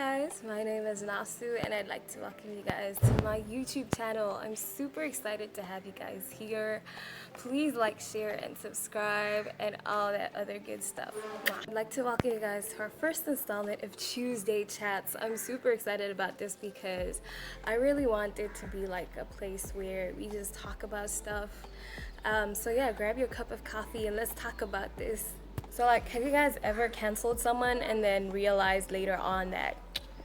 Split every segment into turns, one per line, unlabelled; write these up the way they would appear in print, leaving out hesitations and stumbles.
guys, my name is Nasu and I'd like to welcome you guys to my YouTube channel. I'm super excited to have you guys here. Please like, share, and subscribe and all that other good stuff. I'd like to welcome you guys to our first installment of Tuesday Chats. I'm super excited about this because I really want it to be like a place where we just talk about stuff. So yeah, grab your cup of coffee and let's talk about this. So like, have you guys ever canceled someone and then realized later on that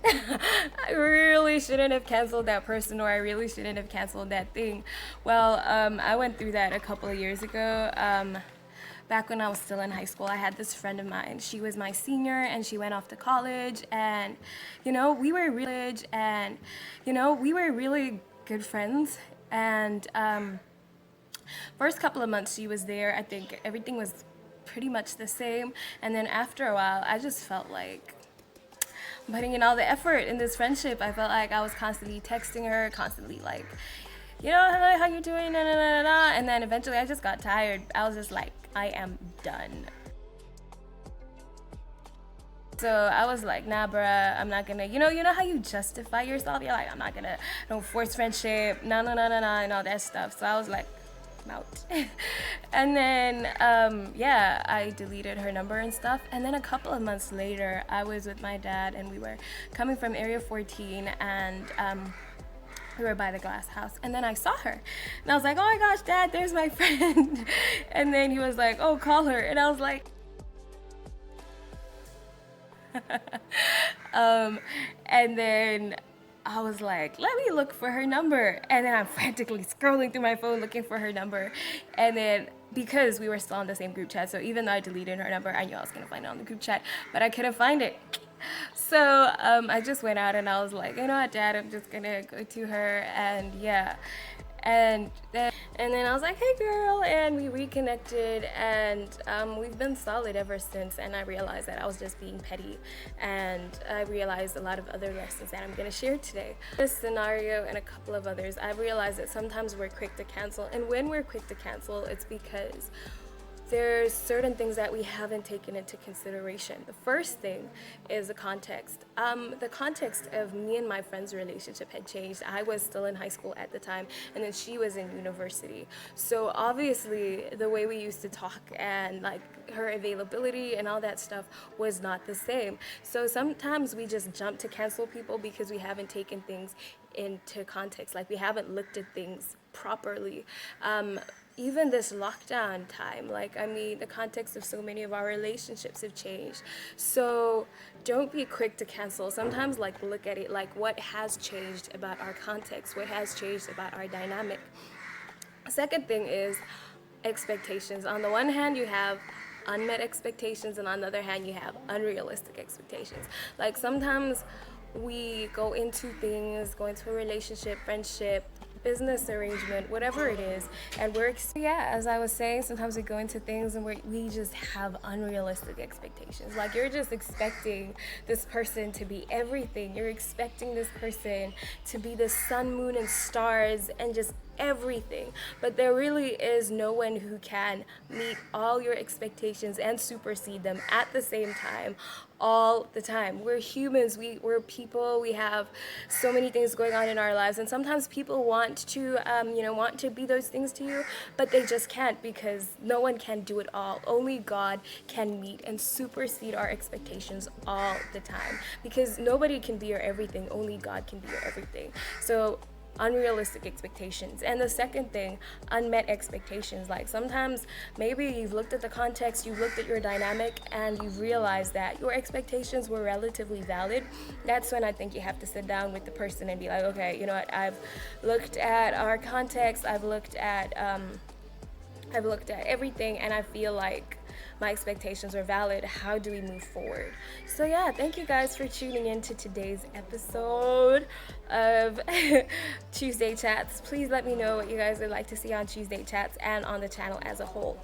I really shouldn't have canceled that person, or I really shouldn't have canceled that thing? Well, I went through that a couple of years ago. Back when I was still in high school, I had this friend of mine. She was my senior and she went off to college, and we were really good friends. And first couple of months she was there, I think everything was pretty much the same, and then after a while I just felt like putting in all the effort in this friendship. I felt like I was constantly texting her, constantly like, hello, how you doing, nah, nah, nah, nah. And then eventually I just got tired. I was just like, I am done. So I was like, nah, bruh, I'm not gonna, you know how you justify yourself? You're like, don't force friendship, no, and all that stuff. So I was like, out. And then I deleted her number and stuff. And then a couple of months later, I was with my dad and we were coming from area 14, and we were by the glass house, and then I saw her and I was like, oh my gosh, Dad, there's my friend. And then he was like, oh, call her. And I was like and then I was like, let me look for her number. And then I'm frantically scrolling through my phone looking for her number. And then, because we were still on the same group chat, so even though I deleted her number, I knew I was gonna find it on the group chat, but I couldn't find it. So I just went out and I was like, you know what, Dad, I'm just gonna go to her. And yeah. And then I was like, hey girl, and we reconnected, and we've been solid ever since. And I realized that I was just being petty, and I realized a lot of other lessons that I'm gonna share today. This scenario and a couple of others, I realized that sometimes we're quick to cancel, and when we're quick to cancel, it's because there's certain things that we haven't taken into consideration. The first thing is the context. The context of me and my friend's relationship had changed. I was still in high school at the time, and then she was in university. So obviously the way we used to talk and like her availability and all that stuff was not the same. So sometimes we just jump to cancel people because we haven't taken things into context, like we haven't looked at things properly. Even this lockdown time, the context of so many of our relationships have changed. So don't be quick to cancel. Sometimes look at it like what has changed about our context, what has changed about our dynamic. Second thing is expectations. On the one hand, you have unmet expectations, and on the other hand, you have unrealistic expectations. Like sometimes we go into a relationship, friendship, business arrangement, whatever it is, and as I was saying, sometimes we go into things and we just have unrealistic expectations. Like you're just expecting this person to be everything. You're expecting this person to be the sun, moon, and stars and just everything, but there really is no one who can meet all your expectations and supersede them at the same time all the time. We're humans, we're people, we have so many things going on in our lives, and sometimes people want to be those things to you, but they just can't, because no one can do it all. Only God can meet and supersede our expectations all the time, because nobody can be your everything, only God can be your everything. So unrealistic expectations. And the second thing, unmet expectations. Like sometimes maybe you've looked at the context, you've looked at your dynamic, and you've realized that your expectations were relatively valid. That's when I think you have to sit down with the person and be like, okay, you know what, I've looked at our context, I've looked at everything, and I feel like my expectations are valid. How do we move forward? So yeah, thank you guys for tuning in to today's episode of Tuesday Chats. Please let me know what you guys would like to see on Tuesday Chats and on the channel as a whole.